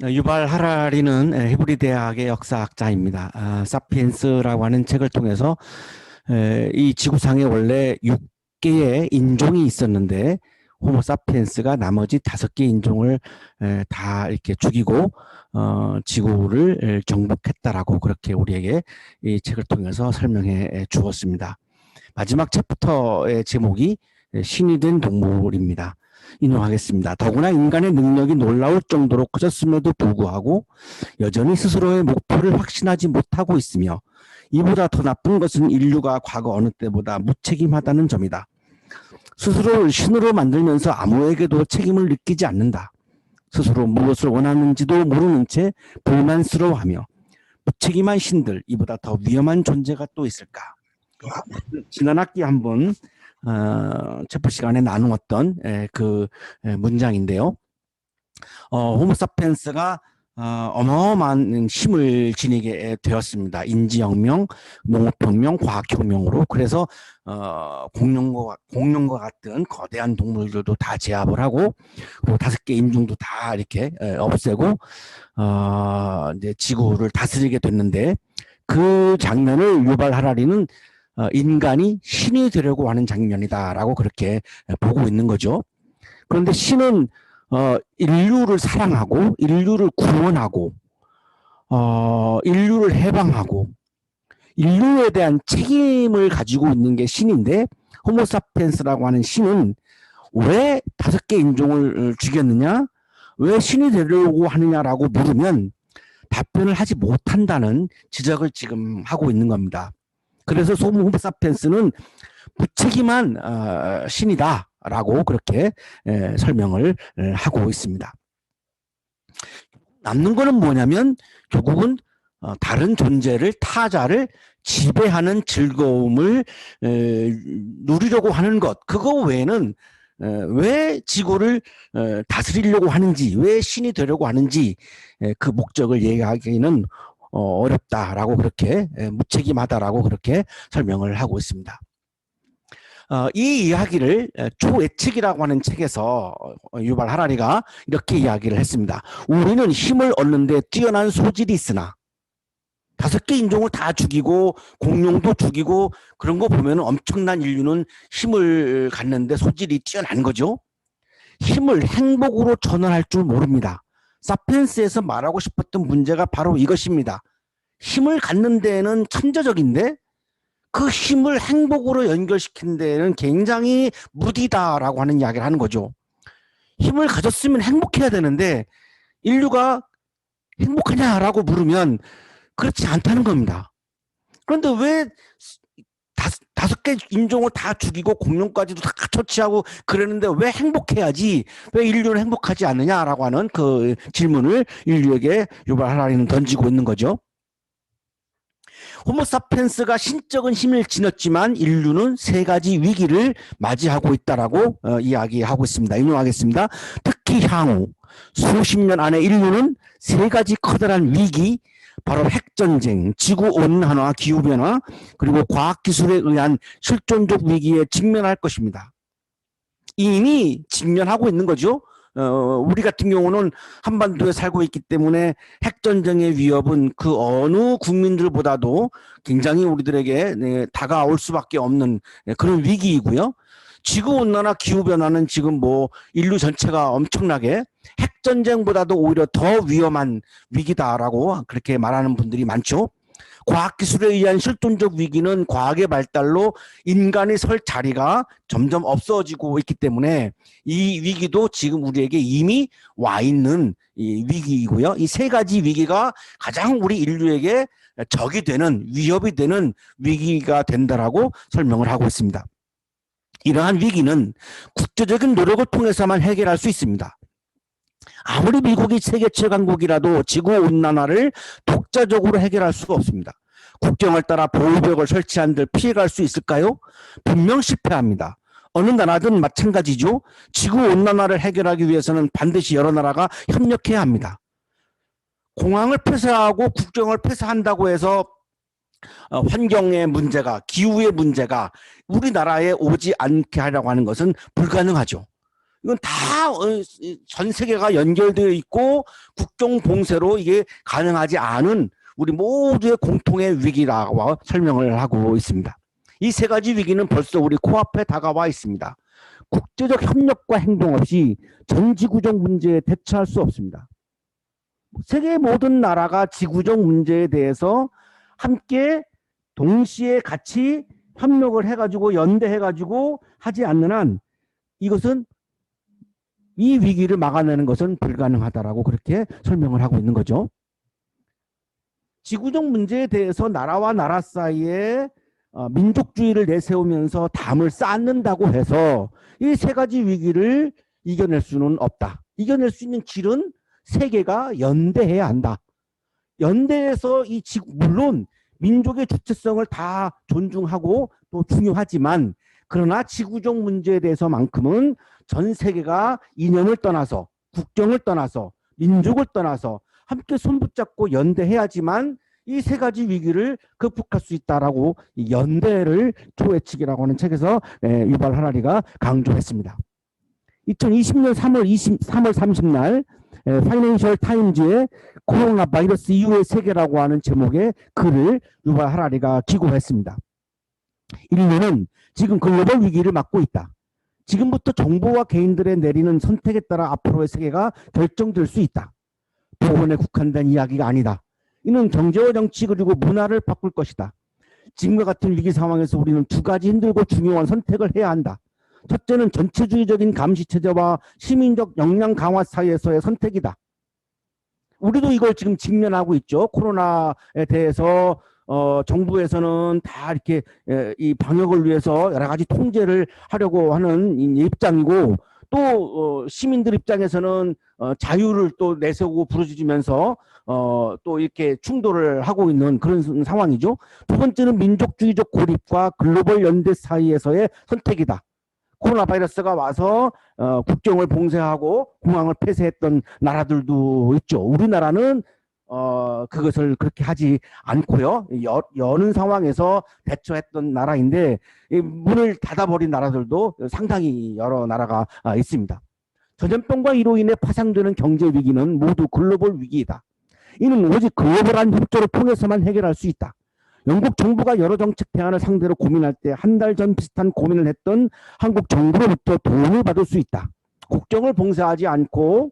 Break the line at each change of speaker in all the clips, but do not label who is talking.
유발 하라리는 히브리 대학의 역사학자입니다. 사피엔스라고 하는 책을 통해서 이 지구상에 원래 6개의 인종이 있었는데 호모 사피엔스가 나머지 5개 인종을 다 이렇게 죽이고 지구를 정복했다라고 그렇게 우리에게 이 책을 통해서 설명해 주었습니다. 마지막 챕터의 제목이 신이 된 동물입니다. 인용하겠습니다. 더구나 인간의 능력이 놀라울 정도로 커졌음에도 불구하고 여전히 스스로의 목표를 확신하지 못하고 있으며 이보다 더 나쁜 것은 인류가 과거 어느 때보다 무책임하다는 점이다. 스스로를 신으로 만들면서 아무에게도 책임을 느끼지 않는다. 스스로 무엇을 원하는지도 모르는 채 불만스러워하며 무책임한 신들, 이보다 더 위험한 존재가 또 있을까? 지난 학기 한번 챕터 시간에 나누었던 그 문장인데요. 호모사피엔스가 어마어마한 힘을 지니게 되었습니다. 인지혁명, 농업혁명, 과학혁명으로. 그래서 공룡과 같은 거대한 동물들도 다 제압을 하고, 그리고 5개 인종도 다 이렇게 없애고 이제 지구를 다스리게 됐는데, 그 장면을 유발 하라리는 인간이 신이 되려고 하는 장면이다라고 그렇게 보고 있는 거죠. 그런데 신은 인류를 사랑하고 인류를 구원하고 인류를 해방하고 인류에 대한 책임을 가지고 있는 게 신인데, 호모사피엔스라고 하는 신은 왜 5개 인종을 죽였느냐, 왜 신이 되려고 하느냐라고 물으면 답변을 하지 못한다는 지적을 지금 하고 있는 겁니다. 그래서 호모사피엔스는 무책임한 신이다라고 그렇게 설명을 하고 있습니다. 남는 거는 뭐냐면 결국은 다른 존재를, 타자를 지배하는 즐거움을 누리려고 하는 것, 그거 외에는 왜 지구를 다스리려고 하는지, 왜 신이 되려고 하는지 그 목적을 얘기하기는 어렵다라고 그렇게 무책임하다라고 그렇게 설명을 하고 있습니다. 이 이야기를 초예측이라고 하는 책에서 유발 하라리가 이렇게 이야기를 했습니다. 우리는 힘을 얻는 데 뛰어난 소질이 있으나 5개 인종을 다 죽이고 공룡도 죽이고 그런 거 보면 엄청난 인류는 힘을 갖는데 소질이 뛰어난 거죠. 힘을 행복으로 전환할 줄 모릅니다. 사피엔스에서 말하고 싶었던 문제가 바로 이것입니다. 힘을 갖는 데는 천재적인데 그 힘을 행복으로 연결시키는 데는 굉장히 무디다라고 하는 이야기를 하는 거죠. 힘을 가졌으면 행복해야 되는데 인류가 행복하냐라고 물으면 그렇지 않다는 겁니다. 그런데 왜 5개 인종을 다 죽이고 공룡까지도 다 처치하고 그러는데 왜 행복해야지, 왜 인류는 행복하지 않느냐라고 하는 그 질문을 인류에게 유발 하라리는 던지고 있는 거죠. 호모사피엔스가 신적인 힘을 지녔지만 인류는 3가지 위기를 맞이하고 있다라고 이야기하고 있습니다. 인용하겠습니다. 특히 향후 수십 년 안에 인류는 3가지 커다란 위기, 바로 핵전쟁, 지구온난화, 기후변화, 그리고 과학기술에 의한 실존적 위기에 직면할 것입니다. 이미 직면하고 있는 거죠. 우리 같은 경우는 한반도에 살고 있기 때문에 핵전쟁의 위협은 그 어느 국민들보다도 굉장히 우리들에게 다가올 수밖에 없는 그런 위기이고요. 지구온난화, 기후변화는 지금 뭐 인류 전체가 엄청나게 핵전쟁보다도 오히려 더 위험한 위기다라고 그렇게 말하는 분들이 많죠. 과학기술에 의한 실존적 위기는 과학의 발달로 인간이 설 자리가 점점 없어지고 있기 때문에 이 위기도 지금 우리에게 이미 와 있는 이 위기이고요. 이 3가지 위기가 가장 우리 인류에게 적이 되는, 위협이 되는 위기가 된다라고 설명을 하고 있습니다. 이러한 위기는 국제적인 노력을 통해서만 해결할 수 있습니다. 아무리 미국이 세계 최강국이라도 지구온난화를 독자적으로 해결할 수가 없습니다. 국경을 따라 보호벽을 설치한들 피해갈 수 있을까요? 분명 실패합니다. 어느 나라든 마찬가지죠. 지구온난화를 해결하기 위해서는 반드시 여러 나라가 협력해야 합니다. 공항을 폐쇄하고 국경을 폐쇄한다고 해서 환경의 문제가, 기후의 문제가 우리나라에 오지 않게 하려고 하는 것은 불가능하죠. 이건 다 전 세계가 연결되어 있고 국경 봉쇄로 이게 가능하지 않은 우리 모두의 공통의 위기라고 설명을 하고 있습니다. 이 세 가지 위기는 벌써 우리 코앞에 다가와 있습니다. 국제적 협력과 행동 없이 전 지구적 문제에 대처할 수 없습니다. 세계 모든 나라가 지구적 문제에 대해서 함께 동시에 같이 협력을 해가지고 연대해가지고 하지 않는 한 이것은 이 위기를 막아내는 것은 불가능하다라고 그렇게 설명을 하고 있는 거죠. 지구적 문제에 대해서 나라와 나라 사이에 민족주의를 내세우면서 담을 쌓는다고 해서 이 세 가지 위기를 이겨낼 수는 없다. 이겨낼 수 있는 길은 세계가 연대해야 한다. 연대해서 이 지구, 물론 민족의 주체성을 다 존중하고 또 중요하지만 그러나 지구적 문제에 대해서만큼은 전 세계가 이념을 떠나서 국경을 떠나서 민족을 떠나서 함께 손붙잡고 연대해야지만 이 세 가지 위기를 극복할 수 있다라고 연대를 초회칙이라고 하는 책에서 유발 하라리가 강조했습니다. 2020년 3월 30날 파이낸셜 타임즈에 코로나 바이러스 이후의 세계라고 하는 제목의 글을 유발 하라리가 기고했습니다. 인류는 지금 글로벌 위기를 맞고 있다. 지금부터 정부와 개인들의 내리는 선택에 따라 앞으로의 세계가 결정될 수 있다. 보건에 국한된 이야기가 아니다. 이는 경제와 정치 그리고 문화를 바꿀 것이다. 지금과 같은 위기 상황에서 우리는 두 가지 힘들고 중요한 선택을 해야 한다. 첫째는 전체주의적인 감시체제와 시민적 역량 강화 사이에서의 선택이다. 우리도 이걸 지금 직면하고 있죠. 코로나에 대해서 정부에서는 다 이렇게 이 방역을 위해서 여러 가지 통제를 하려고 하는 입장이고 또 시민들 입장에서는 자유를 또 내세우고 부르짖으면서 또 이렇게 충돌을 하고 있는 그런 상황이죠. 두 번째는 민족주의적 고립과 글로벌 연대 사이에서의 선택이다. 코로나 바이러스가 와서 국경을 봉쇄하고 공항을 폐쇄했던 나라들도 있죠. 우리나라는 그것을 그렇게 하지 않고요. 여는 상황에서 대처했던 나라인데 문을 닫아버린 나라들도 상당히 여러 나라가 있습니다. 전염병과 이로 인해 파생되는 경제 위기는 모두 글로벌 위기이다. 이는 오직 글로벌한 협조를 통해서만 해결할 수 있다. 영국 정부가 여러 정책 대안을 상대로 고민할 때 한 달 전 비슷한 고민을 했던 한국 정부로부터 도움을 받을 수 있다. 국경을 봉쇄하지 않고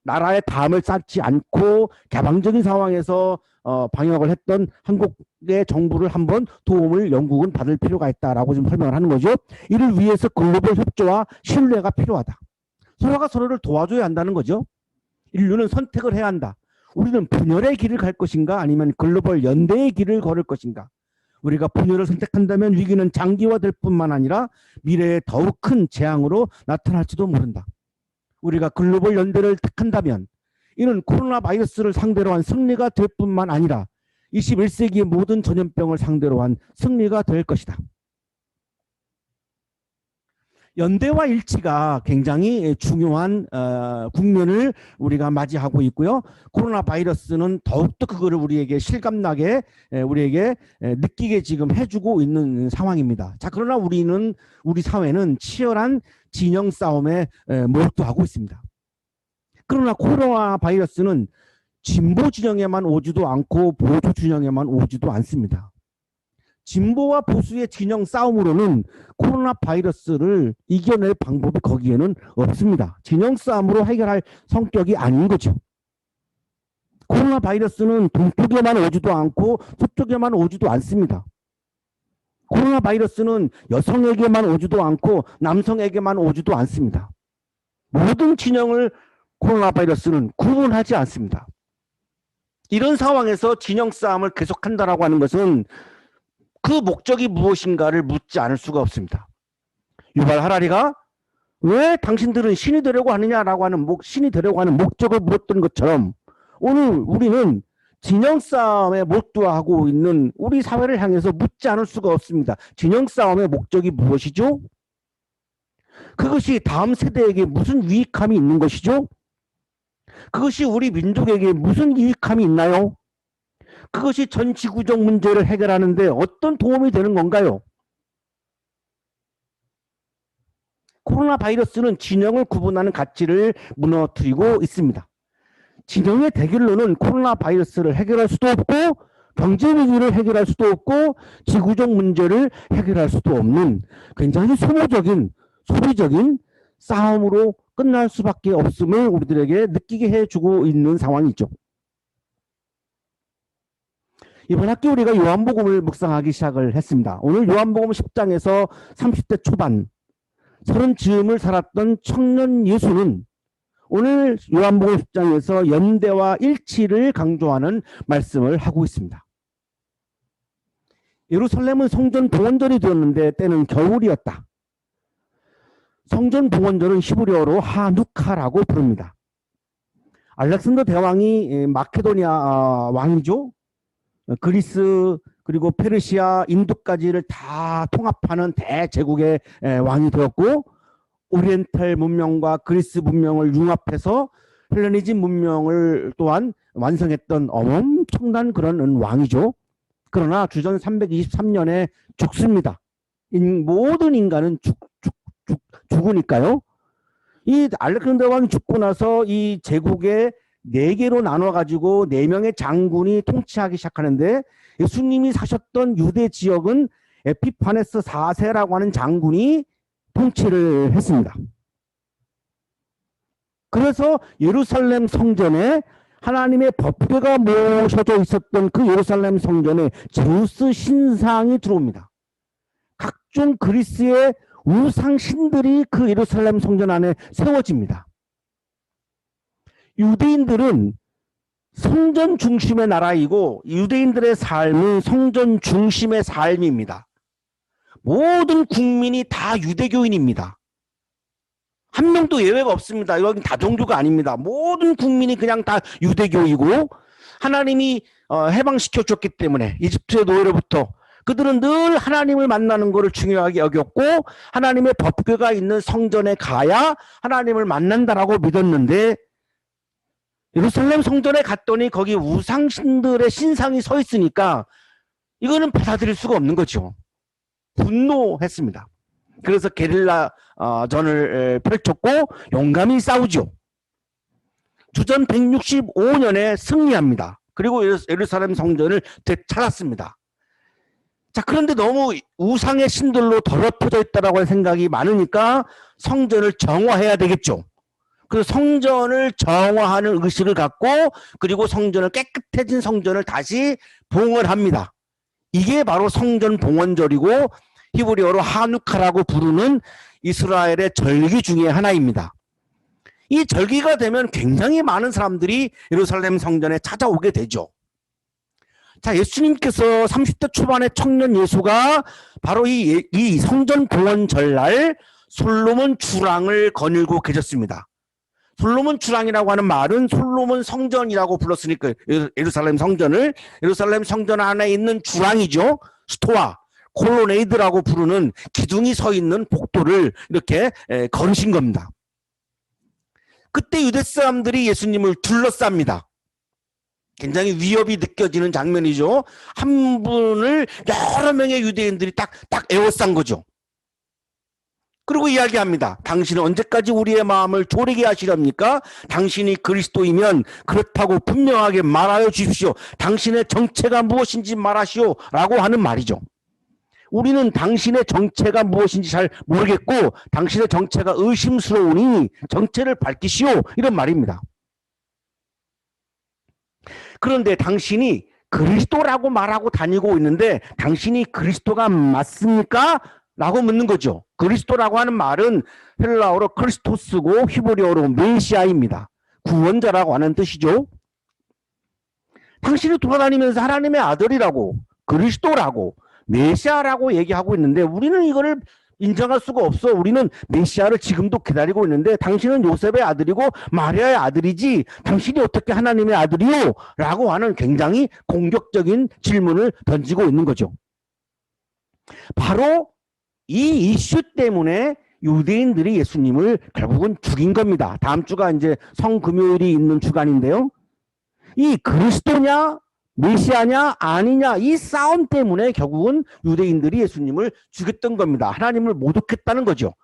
나라의 담을 쌓지 않고 개방적인 상황에서 방역을 했던 한국의 정부를 한번 도움을 영국은 받을 필요가 있다라고 지금 설명을 하는 거죠. 이를 위해서 글로벌 협조와 신뢰가 필요하다. 서로가 서로를 도와줘야 한다는 거죠. 인류는 선택을 해야 한다. 우리는 분열의 길을 갈 것인가 아니면 글로벌 연대의 길을 걸을 것인가. 우리가 분열을 선택한다면 위기는 장기화될 뿐만 아니라 미래에 더욱 큰 재앙으로 나타날지도 모른다. 우리가 글로벌 연대를 택한다면 이는 코로나 바이러스를 상대로 한 승리가 될 뿐만 아니라 21세기의 모든 전염병을 상대로 한 승리가 될 것이다. 연대와 일치가 굉장히 중요한 국면을 우리가 맞이하고 있고요. 코로나 바이러스는 더욱더 그거를 우리에게 실감나게 우리에게 느끼게 지금 해주고 있는 상황입니다. 자, 그러나 우리 사회는 치열한 진영 싸움에 몰두하고 있습니다. 그러나 코로나 바이러스는 진보 진영에만 오지도 않고 보수 진영에만 오지도 않습니다. 진보와 보수의 진영 싸움으로는 코로나 바이러스를 이겨낼 방법이 거기에는 없습니다. 진영 싸움으로 해결할 성격이 아닌 거죠. 코로나 바이러스는 동쪽에만 오지도 않고 서쪽에만 오지도 않습니다. 코로나 바이러스는 여성에게만 오지도 않고 남성에게만 오지도 않습니다. 모든 진영을 코로나 바이러스는 구분하지 않습니다. 이런 상황에서 진영 싸움을 계속한다라고 하는 것은 그 목적이 무엇인가를 묻지 않을 수가 없습니다. 유발 하라리가 왜 당신들은 신이 되려고 하느냐라고 하는 신이 되려고 하는 목적을 물었던 것처럼 오늘 우리는 진영 싸움에 몰두하고 있는 우리 사회를 향해서 묻지 않을 수가 없습니다. 진영 싸움의 목적이 무엇이죠? 그것이 다음 세대에게 무슨 유익함이 있는 것이죠? 그것이 우리 민족에게 무슨 유익함이 있나요? 그것이 전 지구적 문제를 해결하는 데 어떤 도움이 되는 건가요? 코로나 바이러스는 진영을 구분하는 가치를 무너뜨리고 있습니다. 진영의 대결로는 코로나 바이러스를 해결할 수도 없고 경제 위기를 해결할 수도 없고 지구적 문제를 해결할 수도 없는 굉장히 소모적인 소비적인 싸움으로 끝날 수밖에 없음을 우리들에게 느끼게 해주고 있는 상황이죠. 이번 학기 우리가 요한복음을 묵상하기 시작을 했습니다. 오늘 요한복음 10장에서 30대 초반 30 즈음을 살았던 청년 예수는 오늘 요한복음 10장에서 연대와 일치를 강조하는 말씀을 하고 있습니다. 예루살렘은 성전 봉헌절이 되었는데 때는 겨울이었다. 성전 봉헌절은 히브리어로 하누카라고 부릅니다. 알렉산더 대왕이 마케도니아 왕이죠. 그리스 그리고 페르시아 인도까지를 다 통합하는 대제국의 왕이 되었고 오리엔탈 문명과 그리스 문명을 융합해서 헬레니즘 문명을 또한 완성했던 엄청난 그런 왕이죠. 그러나 주전 323년에 죽습니다. 모든 인간은 죽으니까요. 이 알렉산더 왕이 죽고 나서 이 제국의 4개로 나눠가지고 4명의 장군이 통치하기 시작하는데 예수님이 사셨던 유대 지역은 에피파네스 4세라고 하는 장군이 통치를 했습니다. 그래서 예루살렘 성전에 하나님의 법궤가 모셔져 있었던 그 예루살렘 성전에 제우스 신상이 들어옵니다. 각종 그리스의 우상 신들이 그 예루살렘 성전 안에 세워집니다. 유대인들은 성전 중심의 나라이고 유대인들의 삶은 성전 중심의 삶입니다. 모든 국민이 다 유대교인입니다. 한 명도 예외가 없습니다. 여기 다종교가 아닙니다. 모든 국민이 그냥 다 유대교이고 하나님이 해방시켜 줬기 때문에 이집트의 노예로부터 그들은 늘 하나님을 만나는 것을 중요하게 여겼고 하나님의 법궤가 있는 성전에 가야 하나님을 만난다라고 믿었는데 예루살렘 성전에 갔더니 거기 우상신들의 신상이 서 있으니까 이거는 받아들일 수가 없는 거죠. 분노했습니다. 그래서 게릴라 전을 펼쳤고 용감히 싸우죠. 주전 165년에 승리합니다. 그리고 예루살렘 성전을 되찾았습니다. 자, 그런데 너무 우상의 신들로 더럽혀져 있다라고 하는 생각이 많으니까 성전을 정화해야 되겠죠. 그래서 성전을 정화하는 의식을 갖고 그리고 성전을 깨끗해진 성전을 다시 봉헌합니다. 이게 바로 성전 봉헌절이고 히브리어로 하누카라고 부르는 이스라엘의 절기 중에 하나입니다. 이 절기가 되면 굉장히 많은 사람들이 예루살렘 성전에 찾아오게 되죠. 자, 예수님께서 30대 초반의 청년 예수가 바로 이 성전 봉헌절 날 솔로몬 주랑을 거닐고 계셨습니다. 솔로몬 주랑이라고 하는 말은 솔로몬 성전이라고 불렀으니까 예루살렘 성전 안에 있는 주랑이죠. 스토아, 콜로네이드라고 부르는 기둥이 서 있는 복도를 이렇게 걸으신 겁니다. 그때 유대 사람들이 예수님을 둘러쌉니다. 굉장히 위협이 느껴지는 장면이죠. 한 분을 여러 명의 유대인들이 딱 에워싼 거죠. 그리고 이야기합니다. 당신은 언제까지 우리의 마음을 졸이게 하시렵니까? 당신이 그리스도이면 그렇다고 분명하게 말하여 주십시오. 당신의 정체가 무엇인지 말하시오 라고 하는 말이죠. 우리는 당신의 정체가 무엇인지 잘 모르겠고 당신의 정체가 의심스러우니 정체를 밝히시오 이런 말입니다. 그런데 당신이 그리스도라고 말하고 다니고 있는데 당신이 그리스도가 맞습니까? 라고 묻는 거죠. 그리스도라고 하는 말은 헬라어로 크리스토스고 히브리어로 메시아입니다. 구원자라고 하는 뜻이죠. 당신이 돌아다니면서 하나님의 아들이라고 그리스도라고 메시아라고 얘기하고 있는데 우리는 이거를 인정할 수가 없어. 우리는 메시아를 지금도 기다리고 있는데 당신은 요셉의 아들이고 마리아의 아들이지 당신이 어떻게 하나님의 아들이요? 라고 하는 굉장히 공격적인 질문을 던지고 있는 거죠. 바로 이 이슈 때문에 유대인들이 예수님을 결국은 죽인 겁니다. 다음 주가 이제 성금요일이 있는 주간인데요. 이 그리스도냐 메시아냐 아니냐 이 싸움 때문에 결국은 유대인들이 예수님을 죽였던 겁니다. 하나님을 모독했다는 거죠.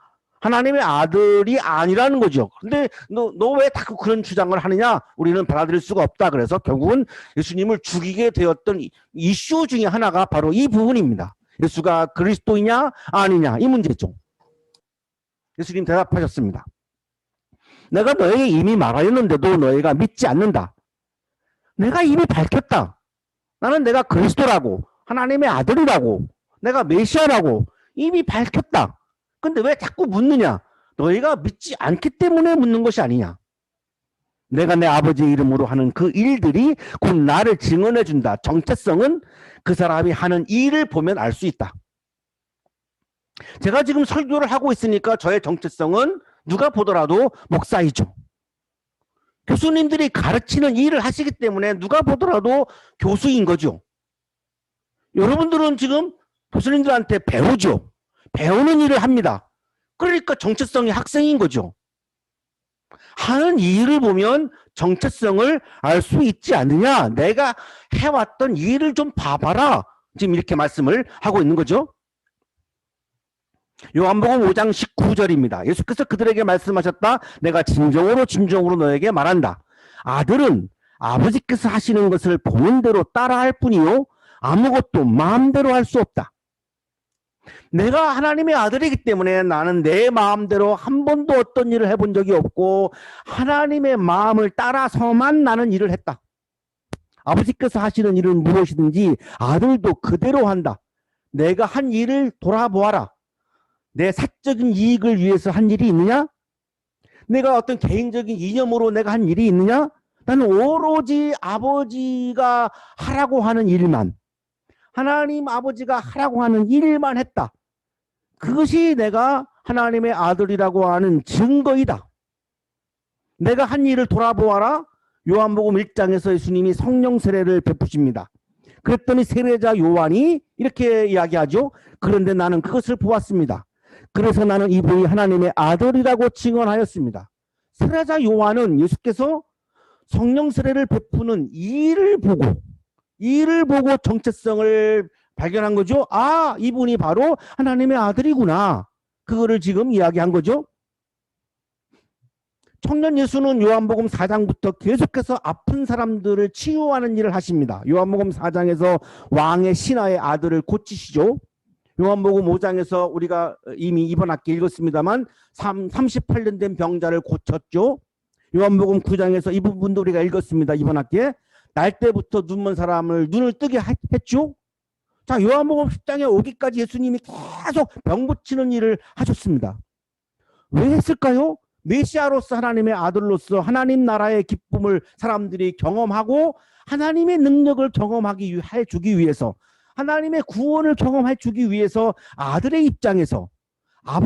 하나님의 아들이 아니라는 거죠. 근데 너 왜 자꾸 그런 주장을 하느냐? 우리는 받아들일 수가 없다. 그래서 결국은 예수님을 죽이게 되었던 이슈 중에 하나가 바로 이 부분입니다. 예수가 그리스도이냐 아니냐 이 문제죠. 예수님 대답하셨습니다. 내가 너에게 이미 말하였는데도 너희가 믿지 않는다. 내가 이미 밝혔다. 나는 내가 그리스도라고, 하나님의 아들이라고, 내가 메시아라고 이미 밝혔다. 근데 왜 자꾸 묻느냐? 너희가 믿지 않기 때문에 묻는 것이 아니냐? 내가 내 아버지의 이름으로 하는 그 일들이 곧 나를 증언해 준다. 정체성은 그 사람이 하는 일을 보면 알 수 있다. 제가 지금 설교를 하고 있으니까 저의 정체성은 누가 보더라도 목사이죠. 교수님들이 가르치는 일을 하시기 때문에 누가 보더라도 교수인 거죠. 여러분들은 지금 교수님들한테 배우죠. 배우는 일을 합니다. 그러니까 정체성이 학생인 거죠. 하는 일을 보면 정체성을 알 수 있지 않느냐. 내가 해왔던 일을 좀 봐봐라. 지금 이렇게 말씀을 하고 있는 거죠. 요한복음 5장 19절입니다. 예수께서 그들에게 말씀하셨다. 내가 진정으로 너에게 말한다. 아들은 아버지께서 하시는 것을 보는 대로 따라할 뿐이요 아무것도 마음대로 할 수 없다. 내가 하나님의 아들이기 때문에 나는 내 마음대로 한 번도 어떤 일을 해본 적이 없고 하나님의 마음을 따라서만 나는 일을 했다. 아버지께서 하시는 일은 무엇이든지 아들도 그대로 한다. 내가 한 일을 돌아보아라. 내 사적인 이익을 위해서 한 일이 있느냐? 내가 어떤 개인적인 이념으로 내가 한 일이 있느냐? 나는 오로지 아버지가 하라고 하는 일만, 하나님 아버지가 하라고 하는 일만 했다. 그것이 내가 하나님의 아들이라고 하는 증거이다. 내가 한 일을 돌아보아라. 요한복음 1장에서 예수님이 성령 세례를 베푸십니다. 그랬더니 세례자 요한이 이렇게 이야기하죠. 그런데 나는 그것을 보았습니다. 그래서 나는 이분이 하나님의 아들이라고 증언하였습니다. 세례자 요한은 예수께서 성령 세례를 베푸는 일을 보고 정체성을 발견한 거죠. 아, 이분이 바로 하나님의 아들이구나. 그거를 지금 이야기한 거죠. 청년 예수는 요한복음 4장부터 계속해서 아픈 사람들을 치유하는 일을 하십니다. 요한복음 4장에서 왕의 신하의 아들을 고치시죠. 요한복음 5장에서 우리가 이미 이번 학기 읽었습니다만 38년 된 병자를 고쳤죠. 요한복음 9장에서 이 부분도 우리가 읽었습니다. 이번 학기에 날 때부터 눈먼 사람을 눈을 뜨게 했죠. 자, 요한복음 10장에 오기까지 예수님이 계속 병 고치는 일을 하셨습니다. 왜 했을까요? 메시아로서 하나님의 아들로서 하나님 나라의 기쁨을 사람들이 경험하고 하나님의 능력을 경험하게 해주기 위해서, 하나님의 구원을 경험해 주기 위해서 아들의 입장에서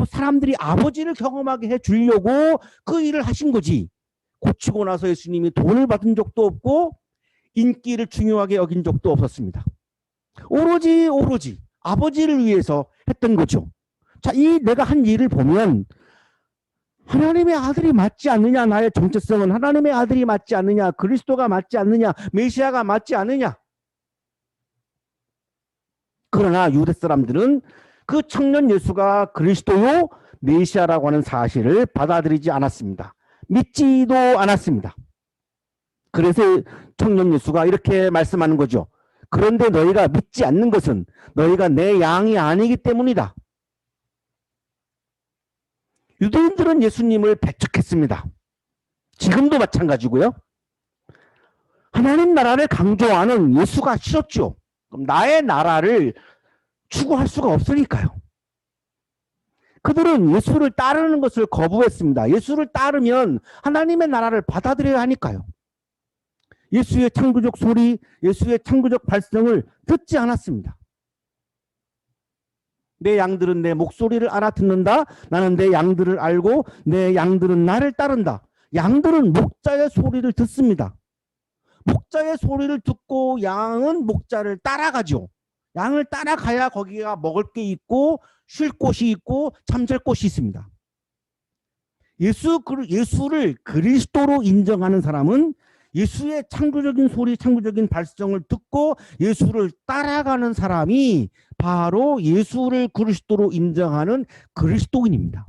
사람들이 아버지를 경험하게 해주려고 그 일을 하신 거지. 고치고 나서 예수님이 돈을 받은 적도 없고 인기를 중요하게 여긴 적도 없었습니다. 오로지 아버지를 위해서 했던 거죠. 자, 이 내가 한 일을 보면 하나님의 아들이 맞지 않느냐, 나의 정체성은 하나님의 아들이 맞지 않느냐, 그리스도가 맞지 않느냐, 메시아가 맞지 않느냐. 그러나 유대 사람들은 그 청년 예수가 그리스도요 메시아라고 하는 사실을 받아들이지 않았습니다. 믿지도 않았습니다. 그래서 청년 예수가 이렇게 말씀하는 거죠. 그런데 너희가 믿지 않는 것은 너희가 내 양이 아니기 때문이다. 유대인들은 예수님을 배척했습니다. 지금도 마찬가지고요. 하나님 나라를 강조하는 예수가 싫었죠. 그럼 나의 나라를 추구할 수가 없으니까요. 그들은 예수를 따르는 것을 거부했습니다. 예수를 따르면 하나님의 나라를 받아들여야 하니까요. 예수의 창조적 소리, 예수의 창조적 발성을 듣지 않았습니다. 내 양들은 내 목소리를 알아듣는다. 나는 내 양들을 알고 내 양들은 나를 따른다. 양들은 목자의 소리를 듣습니다. 목자의 소리를 듣고 양은 목자를 따라가죠. 양을 따라가야 거기가 먹을 게 있고 쉴 곳이 있고 잠잘 곳이 있습니다. 예수를 그리스도로 인정하는 사람은 예수의 창조적인 소리, 창조적인 발성을 듣고 예수를 따라가는 사람이 바로 예수를 그리스도로 인정하는 그리스도인입니다.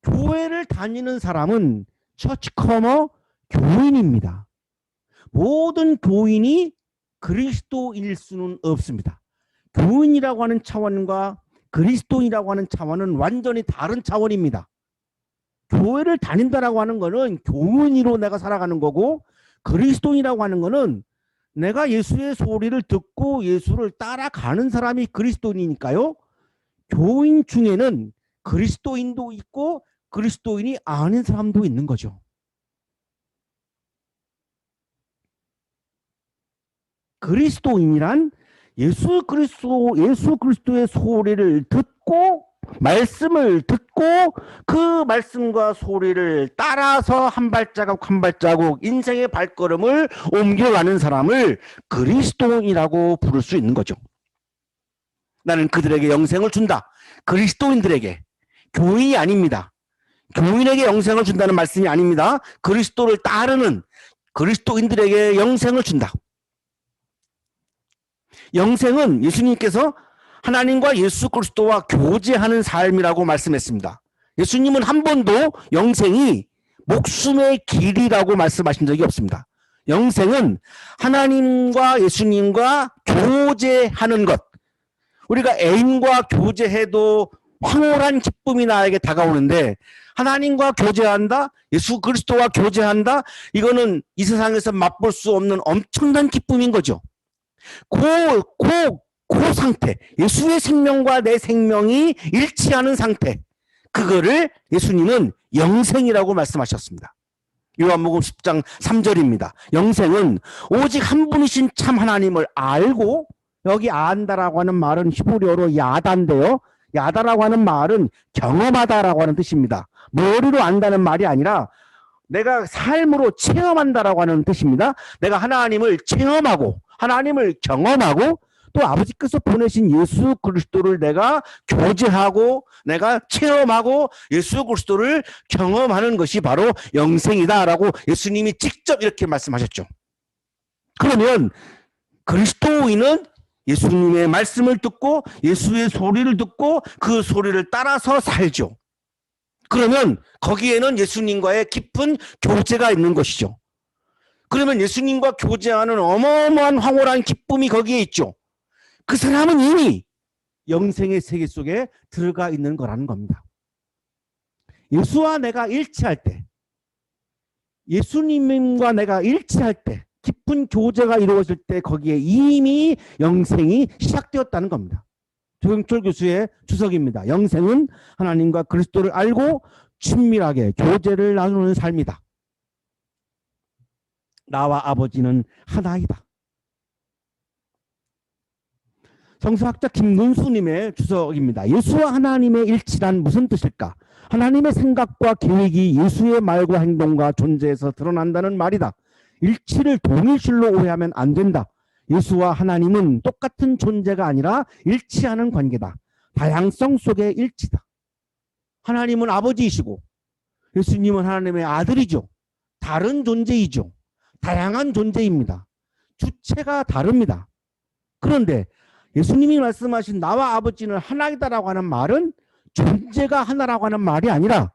교회를 다니는 사람은 처치커머 교인입니다. 모든 교인이 그리스도일 수는 없습니다. 교인이라고 하는 차원과 그리스도인이라고 하는 차원은 완전히 다른 차원입니다. 교회를 다닌다라고 하는 거는 교인으로 내가 살아가는 거고, 그리스도인이라고 하는 거는 내가 예수의 소리를 듣고 예수를 따라가는 사람이 그리스도인이니까요. 교인 중에는 그리스도인도 있고 그리스도인이 아닌 사람도 있는 거죠. 그리스도인이란 예수 그리스도의 소리를 듣고 말씀을 듣고 그 말씀과 소리를 따라서 한 발자국 한 발자국 인생의 발걸음을 옮겨가는 사람을 그리스도인이라고 부를 수 있는 거죠. 나는 그들에게 영생을 준다. 그리스도인들에게, 교인이 아닙니다. 교인에게 영생을 준다는 말씀이 아닙니다. 그리스도를 따르는 그리스도인들에게 영생을 준다. 영생은 예수님께서 하나님과 예수 그리스도와 교제하는 삶이라고 말씀했습니다. 예수님은 한 번도 영생이 목숨의 길이라고 말씀하신 적이 없습니다. 영생은 하나님과 예수님과 교제하는 것. 우리가 애인과 교제해도 황홀한 기쁨이 나에게 다가오는데, 하나님과 교제한다, 예수 그리스도와 교제한다, 이거는 이 세상에서 맛볼 수 없는 엄청난 기쁨인 거죠. 그 상태, 예수의 생명과 내 생명이 일치하는 상태, 그거를 예수님은 영생이라고 말씀하셨습니다. 요한복음 10장 3절입니다. 영생은 오직 한 분이신 참 하나님을 알고, 여기 안다라고 하는 말은 히브리어로 야다인데요. 야다라고 하는 말은 경험하다라고 하는 뜻입니다. 머리로 안다는 말이 아니라 내가 삶으로 체험한다라고 하는 뜻입니다. 내가 하나님을 체험하고 하나님을 경험하고 또 아버지께서 보내신 예수 그리스도를 내가 교제하고 내가 체험하고 예수 그리스도를 경험하는 것이 바로 영생이다라고 예수님이 직접 이렇게 말씀하셨죠. 그러면 그리스도인은 예수님의 말씀을 듣고 예수의 소리를 듣고 그 소리를 따라서 살죠. 그러면 거기에는 예수님과의 깊은 교제가 있는 것이죠. 그러면 예수님과 교제하는 어마어마한 황홀한 기쁨이 거기에 있죠. 그 사람은 이미 영생의 세계 속에 들어가 있는 거라는 겁니다. 예수와 내가 일치할 때, 예수님과 내가 일치할 때, 깊은 교제가 이루어질 때 거기에 이미 영생이 시작되었다는 겁니다. 조경철 교수의 주석입니다. 영생은 하나님과 그리스도를 알고 친밀하게 교제를 나누는 삶이다. 나와 아버지는 하나이다. 성서학자 김문수님의 주석입니다. 예수와 하나님의 일치란 무슨 뜻일까? 하나님의 생각과 계획이 예수의 말과 행동과 존재에서 드러난다는 말이다. 일치를 동일실로 오해하면 안 된다. 예수와 하나님은 똑같은 존재가 아니라 일치하는 관계다. 다양성 속의 일치다. 하나님은 아버지이시고 예수님은 하나님의 아들이죠. 다른 존재이죠. 다양한 존재입니다. 주체가 다릅니다. 그런데 예수님이 말씀하신 나와 아버지는 하나이다라고 하는 말은 존재가 하나라고 하는 말이 아니라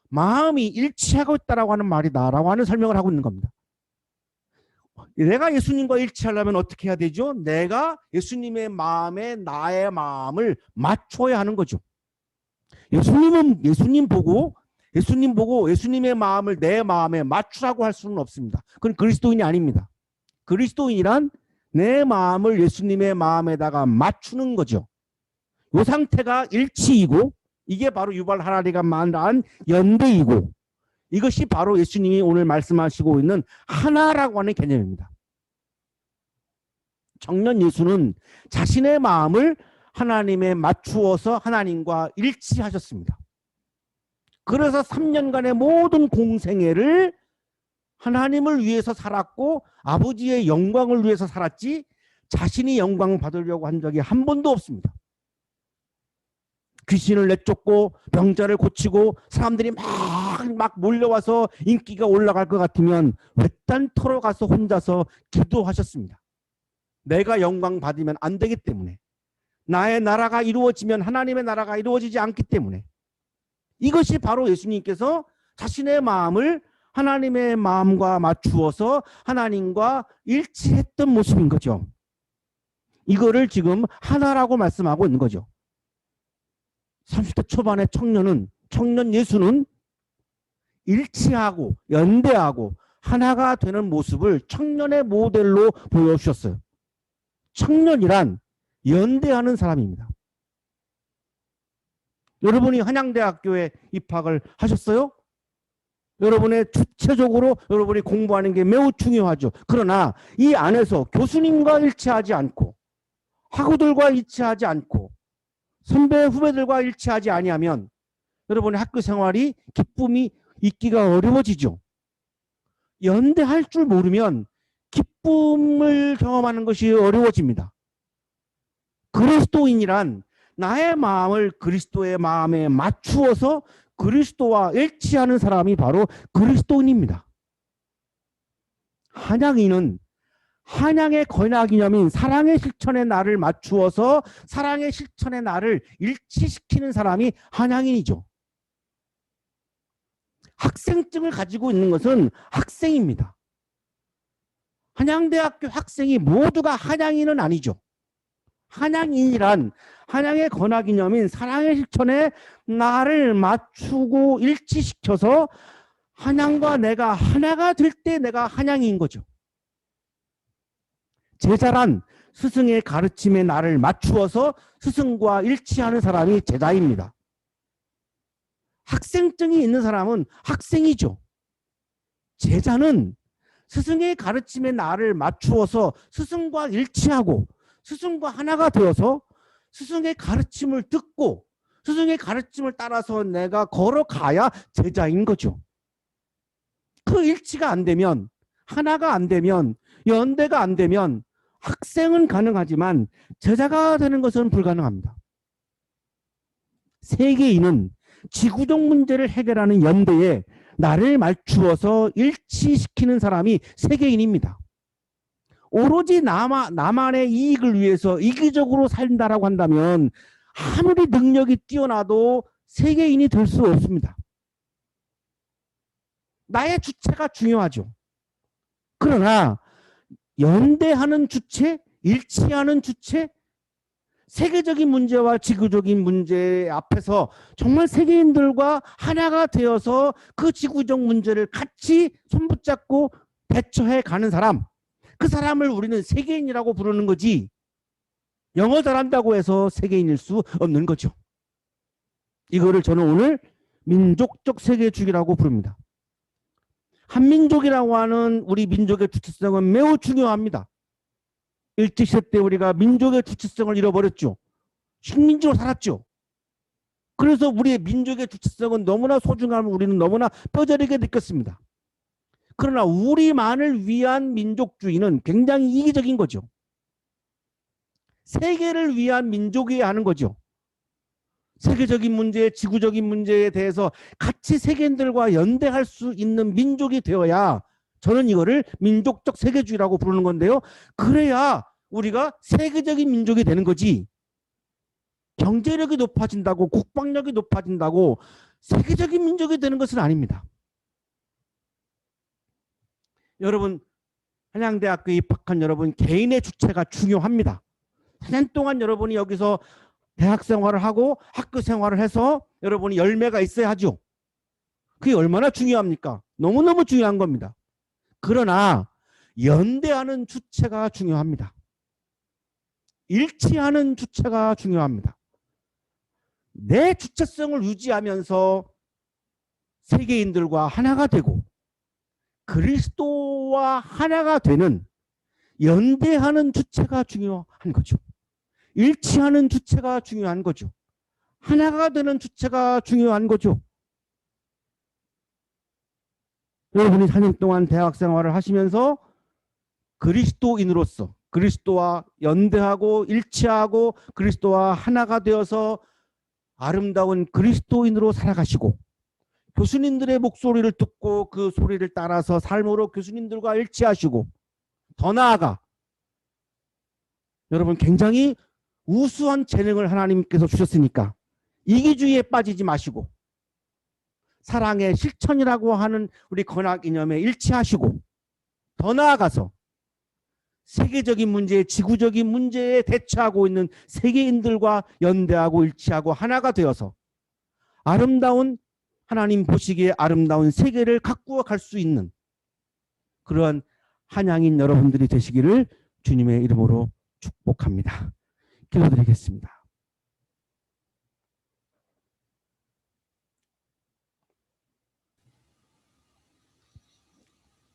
마음이 일치하고 있다라고 하는 말이다라고 하는 설명을 하고 있는 겁니다. 내가 예수님과 일치하려면 어떻게 해야 되죠? 내가 예수님의 마음에 나의 마음을 맞춰야 하는 거죠. 예수님 보고 예수님의 마음을 내 마음에 맞추라고 할 수는 없습니다. 그건 그리스도인이 아닙니다. 그리스도인이란 내 마음을 예수님의 마음에다가 맞추는 거죠. 이 상태가 일치이고 이게 바로 유발 하나리가 말한 연대이고 이것이 바로 예수님이 오늘 말씀하시고 있는 하나라고 하는 개념입니다. 청년 예수는 자신의 마음을 하나님에 맞추어서 하나님과 일치하셨습니다. 그래서 3년간의 모든 공생애를 하나님을 위해서 살았고 아버지의 영광을 위해서 살았지 자신이 영광 받으려고 한 적이 한 번도 없습니다. 귀신을 내쫓고 병자를 고치고 사람들이 막 몰려와서 인기가 올라갈 것 같으면 외딴 터로 가서 혼자서 기도하셨습니다. 내가 영광 받으면 안 되기 때문에 나의 나라가 이루어지면 하나님의 나라가 이루어지지 않기 때문에 이것이 바로 예수님께서 자신의 마음을 하나님의 마음과 맞추어서 하나님과 일치했던 모습인 거죠. 이거를 지금 하나라고 말씀하고 있는 거죠. 30대 초반의 청년 예수는 일치하고 연대하고 하나가 되는 모습을 청년의 모델로 보여주셨어요. 청년이란 연대하는 사람입니다. 여러분이 한양대학교에 입학을 하셨어요? 여러분의 주체적으로 여러분이 공부하는 게 매우 중요하죠. 그러나 이 안에서 교수님과 일치하지 않고 학우들과 일치하지 않고 선배 후배들과 일치하지 아니하면 여러분의 학교 생활이 기쁨이 있기가 어려워지죠. 연대할 줄 모르면 기쁨을 경험하는 것이 어려워집니다. 그리스도인이란 나의 마음을 그리스도의 마음에 맞추어서 그리스도와 일치하는 사람이 바로 그리스도인입니다. 한양인은 한양의 권위이념인 사랑의 실천에 나를 맞추어서 사랑의 실천에 나를 일치시키는 사람이 한양인이죠. 학생증을 가지고 있는 것은 학생입니다. 한양대학교 학생이 모두가 한양인은 아니죠. 한양인이란 한양의 권위이념인 사랑의 실천에 나를 맞추고 일치시켜서 한양과 내가 하나가 될 때 내가 한양인 거죠. 제자란 스승의 가르침에 나를 맞추어서 스승과 일치하는 사람이 제자입니다. 학생증이 있는 사람은 학생이죠. 제자는 스승의 가르침에 나를 맞추어서 스승과 일치하고 스승과 하나가 되어서 스승의 가르침을 듣고 스승의 가르침을 따라서 내가 걸어가야 제자인 거죠. 그 일치가 안 되면, 하나가 안 되면, 연대가 안 되면 학생은 가능하지만 제자가 되는 것은 불가능합니다. 세계인은 지구적 문제를 해결하는 연대에 나를 맞추어서 일치시키는 사람이 세계인입니다. 오로지 나만의 이익을 위해서 이기적으로 산다라고 한다면 아무리 능력이 뛰어나도 세계인이 될 수 없습니다. 나의 주체가 중요하죠. 그러나 연대하는 주체, 일치하는 주체, 세계적인 문제와 지구적인 문제 앞에서 정말 세계인들과 하나가 되어서 그 지구적 문제를 같이 손붙잡고 대처해 가는 사람, 그 사람을 우리는 세계인이라고 부르는 거지 영어 잘한다고 해서 세계인일 수 없는 거죠. 이거를 저는 오늘 민족적 세계주의라고 부릅니다. 한민족이라고 하는 우리 민족의 주체성은 매우 중요합니다. 일제시대 때 우리가 민족의 주체성을 잃어버렸죠. 식민지로 살았죠. 그래서 우리의 민족의 주체성은 너무나 소중함을 우리는 너무나 뼈저리게 느꼈습니다. 그러나 우리만을 위한 민족주의는 굉장히 이기적인 거죠. 세계를 위한 민족이어야 하는 거죠. 세계적인 문제, 지구적인 문제에 대해서 같이 세계인들과 연대할 수 있는 민족이 되어야 저는 이거를 민족적 세계주의라고 부르는 건데요. 그래야 우리가 세계적인 민족이 되는 거지. 경제력이 높아진다고 국방력이 높아진다고 세계적인 민족이 되는 것은 아닙니다. 여러분 한양대학교에 입학한 여러분 개인의 주체가 중요합니다. 4년 동안 여러분이 여기서 대학 생활을 하고 학교 생활을 해서 여러분이 열매가 있어야 하죠. 그게 얼마나 중요합니까? 너무너무 중요한 겁니다. 그러나 연대하는 주체가 중요합니다. 일치하는 주체가 중요합니다. 내 주체성을 유지하면서 세계인들과 하나가 되고 그리스도와 하나가 되는 연대하는 주체가 중요한 거죠. 일치하는 주체가 중요한 거죠. 하나가 되는 주체가 중요한 거죠. 여러분이 4년 동안 대학 생활을 하시면서 그리스도인으로서 그리스도와 연대하고 일치하고 그리스도와 하나가 되어서 아름다운 그리스도인으로 살아가시고 교수님들의 목소리를 듣고 그 소리를 따라서 삶으로 교수님들과 일치하시고 더 나아가 여러분 굉장히 우수한 재능을 하나님께서 주셨으니까 이기주의에 빠지지 마시고 사랑의 실천이라고 하는 우리 건학 이념에 일치하시고 더 나아가서 세계적인 문제, 지구적인 문제에 대처하고 있는 세계인들과 연대하고 일치하고 하나가 되어서 아름다운 하나님 보시기에 아름다운 세계를 가꾸어 갈 수 있는 그러한 한양인 여러분들이 되시기를 주님의 이름으로 축복합니다. 기도드리겠습니다.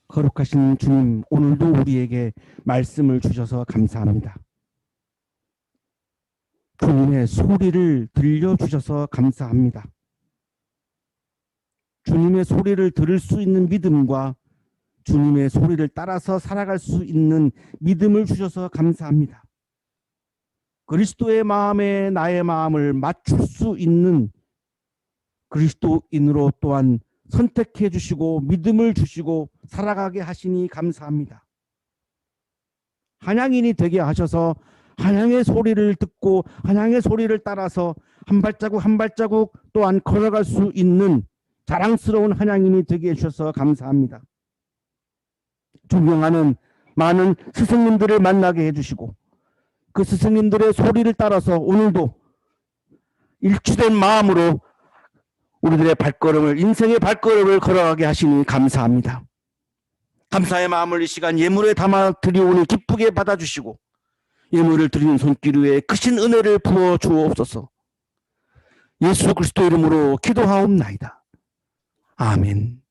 거룩하신 주님, 오늘도 우리에게 말씀을 주셔서 감사합니다. 주님의 소리를 들려주셔서 감사합니다. 주님의 소리를 들을 수 있는 믿음과 주님의 소리를 따라서 살아갈 수 있는 믿음을 주셔서 감사합니다. 그리스도의 마음에 나의 마음을 맞출 수 있는 그리스도인으로 또한 선택해 주시고 믿음을 주시고 살아가게 하시니 감사합니다. 한양인이 되게 하셔서 한양의 소리를 듣고 한양의 소리를 따라서 한 발자국 한 발자국 또한 걸어갈 수 있는 자랑스러운 한양인이 되게 해주셔서 감사합니다. 존경하는 많은 스승님들을 만나게 해주시고 그 스승님들의 소리를 따라서 오늘도 일치된 마음으로 우리들의 발걸음을 인생의 발걸음을 걸어가게 하시니 감사합니다. 감사의 마음을 이 시간 예물에 담아 드리오니 기쁘게 받아주시고 예물을 드리는 손길 위에 크신 은혜를 부어 주옵소서. 예수 그리스도 이름으로 기도하옵나이다. 아멘.